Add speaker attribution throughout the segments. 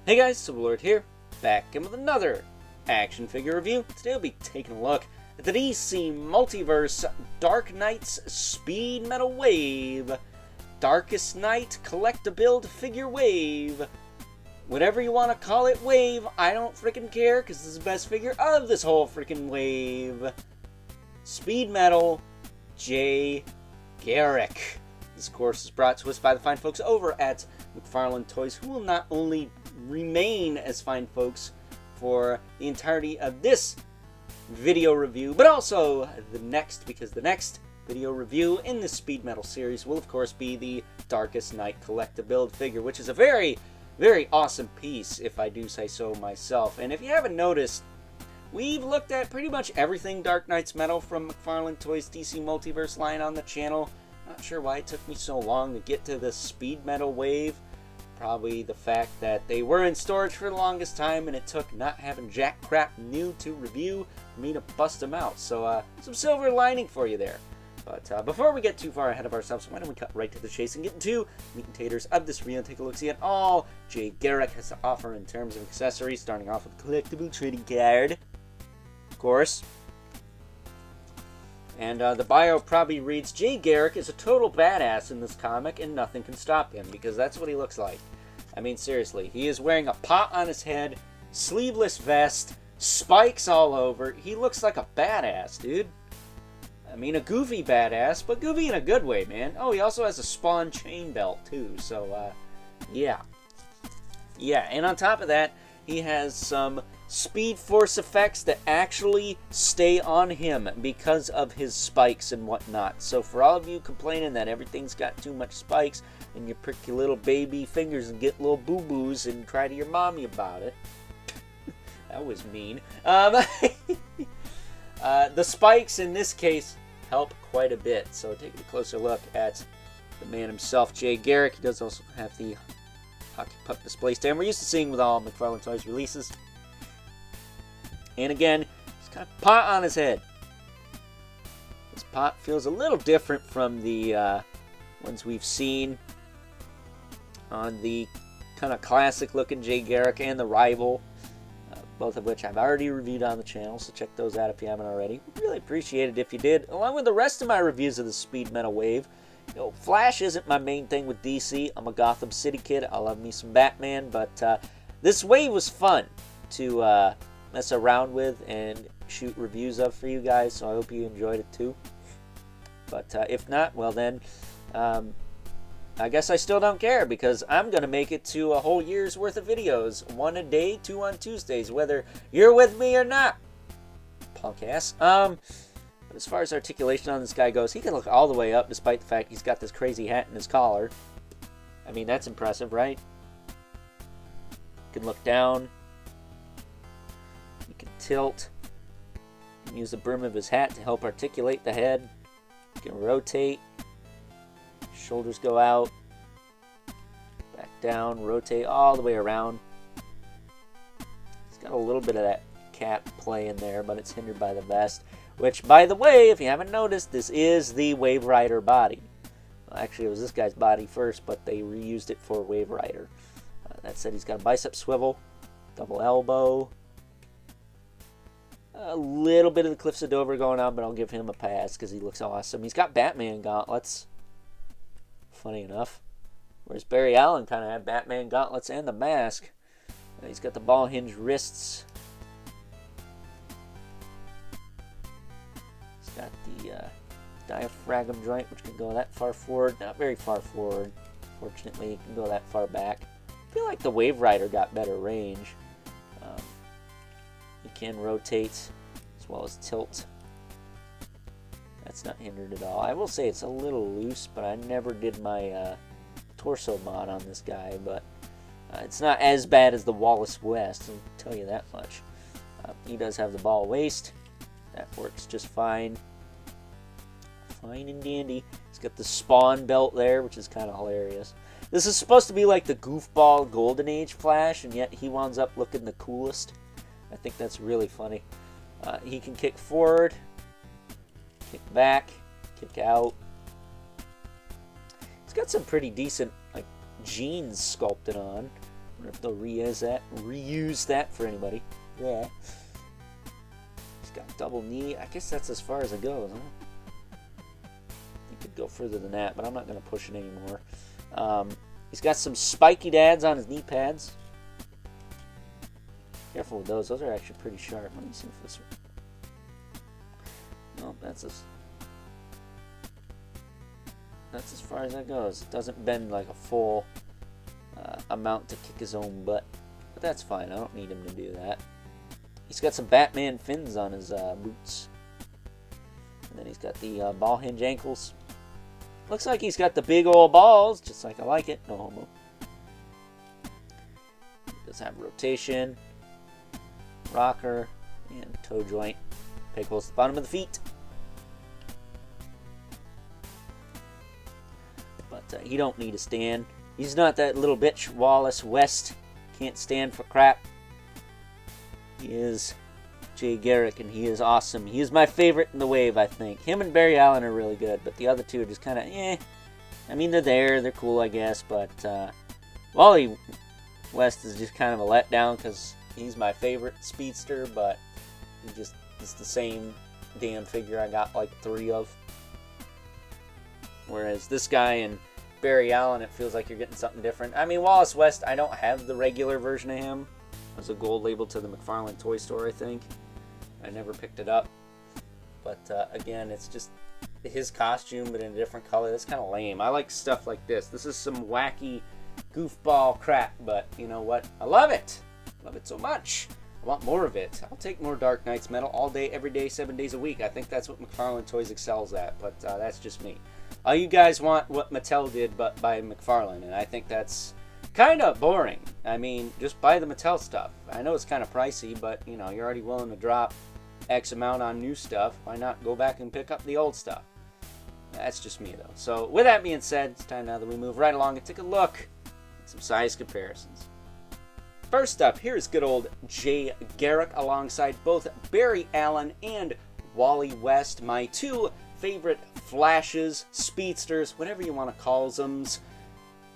Speaker 1: Hey guys, Silverlord here, back in with another action figure review. Today we'll be taking a look at the DC Multiverse Dark Knight's Speed Metal Wave. Darkest Night Collect-A-Build Figure Wave. Whatever you want to call it, wave, I don't freaking care, because this is the best figure of this whole freaking wave. Speed Metal J. Garrick. This, of course, is brought to us by the fine folks over at McFarlane Toys, who will not only remain as fine folks for the entirety of this video review, but also the next, because the next video review in the Speed Metal series will, of course, be the Darkest Night Collect-A-Build figure, which is a very, very awesome piece, if I do say so myself. And if you haven't noticed, we've looked at pretty much everything Dark Knight's Metal from McFarlane Toys DC Multiverse line on the channel. Not sure why it took me so long to get to the Speed Metal Wave. Probably the fact that they were in storage for the longest time and it took not having jack crap new to review for me to bust them out. So some silver lining for you there. But before we get too far ahead of ourselves, why don't we cut right to the chase and get into meat and taters of this review and take a look-see at all J. Garrick has to offer in terms of accessories, starting off with a collectible trading card, of course. And the bio probably reads, J. Garrick is a total badass in this comic and nothing can stop him, because that's what he looks like. I mean, seriously, he is wearing a pot on his head, sleeveless vest, spikes all over. He looks like a badass, dude. I mean, a goofy badass, but goofy in a good way, man. Oh, he also has a Spawn chain belt, too, so, yeah. Yeah, and on top of that, he has some Speed Force effects that actually stay on him because of his spikes and whatnot. So for all of you complaining that everything's got too much spikes and you prick your little baby fingers and get little boo-boos and cry to your mommy about it. That was mean. The spikes in this case help quite a bit. So taking a closer look at the man himself, J. Garrick. He does also have the hockey puck display stand we're used to seeing with all McFarlane Toys releases. And again, he's got a pot on his head. This pot feels a little different from the ones we've seen on the kind of classic looking J. Garrick and the Rival, both of which I've already reviewed on the channel, so check those out if you haven't already. Really appreciate it if you did, along with the rest of my reviews of the Speed Metal Wave. You know, Flash isn't my main thing with DC. I'm a Gotham City kid. I love me some Batman, but this wave was fun to mess around with and shoot reviews of for you guys, so I hope you enjoyed it too. But if not, well then, I guess I still don't care, because I'm going to make it to a whole year's worth of videos. 1 a day, 2 on Tuesdays, whether you're with me or not. Punk ass. But as far as articulation on this guy goes, he can look all the way up despite the fact he's got this crazy hat in his collar. I mean, that's impressive, right? He can look down. He can tilt. He can use the brim of his hat to help articulate the head. He can rotate. Shoulders go out. Back down. Rotate all the way around. He's got a little bit of that cap play in there, but it's hindered by the vest. Which, by the way, if you haven't noticed, this is the Wave Rider body. Well, actually, it was this guy's body first, but they reused it for Wave Rider. That said, he's got a bicep swivel, double elbow, a little bit of the Cliffs of Dover going on, but I'll give him a pass because he looks awesome. He's got Batman gauntlets, funny enough, whereas Barry Allen kind of had Batman gauntlets and the mask. He's got the ball hinge wrists. Got the diaphragm joint, which can go that far forward. Not very far forward, fortunately. It can go that far back. I feel like the Wave Rider got better range. You can rotate as well as tilt. That's not hindered at all. I will say it's a little loose, but I never did my torso mod on this guy. But it's not as bad as the Wallace West, I'll tell you that much. He does have the ball waist. That works just fine. Fine and dandy. He's got the Spawn belt there, which is kind of hilarious. This is supposed to be like the goofball Golden Age Flash, and yet he winds up looking the coolest. I think that's really funny. He can kick forward, kick back, kick out. He's got some pretty decent like jeans sculpted on. wonder if they'll reuse that for anybody. Yeah. He's got double knee. I guess that's as far as it goes, huh? You could go further than that, but I'm not going to push it anymore. He's got some spiky dads on his knee pads. Careful with those. Those are actually pretty sharp. Let me see if this one. No, that's as far as that goes. It doesn't bend like a full amount to kick his own butt. But that's fine. I don't need him to do that. He's got some Batman fins on his boots. And then he's got the ball hinge ankles. Looks like he's got the big old balls, just like I like it. No homo. He does have rotation, rocker, and toe joint. Peg holes at the bottom of the feet. But he don't need a stand. He's not that little bitch Wallace West. Can't stand for crap. He is Jay Garrick, and he is awesome. He is my favorite in the wave, I think. Him and Barry Allen are really good, but the other two are just kind of, eh. I mean, they're there. They're cool, I guess, but Wally West is just kind of a letdown because he's my favorite speedster, but he just is the same damn figure I got like 3 of. Whereas this guy and Barry Allen, it feels like you're getting something different. I mean, Wallace West, I don't have the regular version of him. It was a gold label to the McFarlane toy store, I think. I never picked it up. But again, it's just his costume, but in a different color. That's kind of lame. I like stuff like this. This is some wacky goofball crap, but you know what? I love it. I love it so much. I want more of it. I'll take more Dark Knights metal all day, every day, 7 days a week. I think that's what McFarlane Toys excels at, but that's just me. You guys want what Mattel did, but by McFarlane, and I think that's kind of boring. I mean, just buy the Mattel stuff. I know it's kind of pricey, but you know, you're already willing to drop X amount on new stuff. Why not go back and pick up the old stuff? That's just me, though. So, with that being said, it's time now that we move right along and take a look at some size comparisons. First up, here's good old Jay Garrick alongside both Barry Allen and Wally West, my 2 favorite Flashes, Speedsters, whatever you want to call them.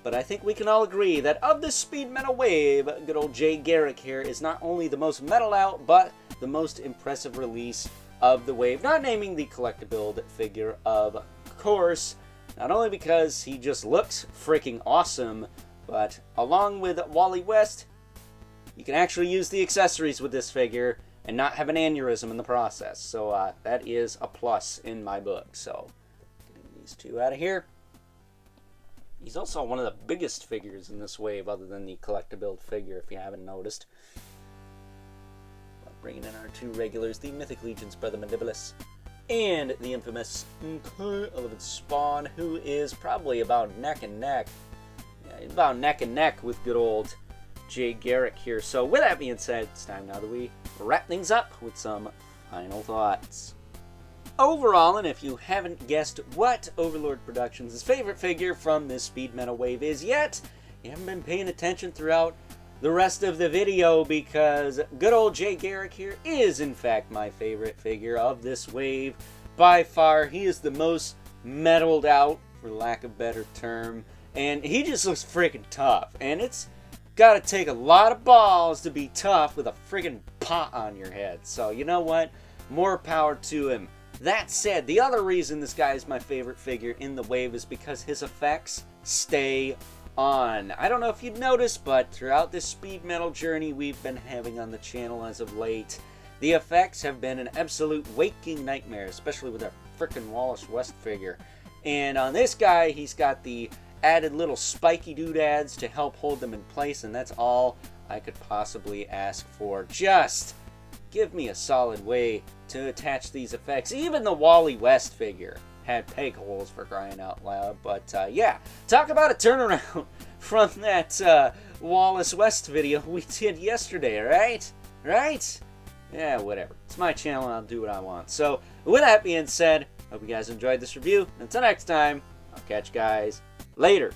Speaker 1: But I think we can all agree that of the speed metal wave, good old Jay Garrick here is not only the most metal out, but the most impressive release of the wave. Not naming the collectible figure, of course, not only because he just looks freaking awesome, but along with Wally West, you can actually use the accessories with this figure and not have an aneurysm in the process. So that is a plus in my book. So getting these 2 out of here. He's also one of the biggest figures in this wave, other than the collectible figure, if you haven't noticed. Bringing in our 2 regulars, the Mythic Legion's Brother Mandibulus, and the infamous Elephant Spawn, who is probably about neck and neck. Yeah, about neck and neck with good old Jay Garrick here. So with that being said, it's time now that we wrap things up with some final thoughts. Overall, and if you haven't guessed what Overlord Productions' favorite figure from this speed metal wave is yet, you haven't been paying attention throughout the rest of the video, because good old Jay Garrick here is in fact my favorite figure of this wave. By far, he is the most metaled out, for lack of a better term, and he just looks freaking tough, and it's gotta take a lot of balls to be tough with a freaking pot on your head. So you know what? More power to him. That said, the other reason this guy is my favorite figure in the wave is because his effects stay on. I don't know if you've noticed, but throughout this speed metal journey we've been having on the channel as of late, the effects have been an absolute waking nightmare, especially with our frickin' Wallace West figure. And on this guy, he's got the added little spiky doodads to help hold them in place, and that's all I could possibly ask for. Just give me a solid way to attach these effects. Even the Wally West figure had peg holes, for crying out loud. But yeah, talk about a turnaround from that Wallace West video we did yesterday, right? Yeah, whatever. It's my channel, I'll do what I want. So with that being said, hope you guys enjoyed this review. Until next time, I'll catch you guys later.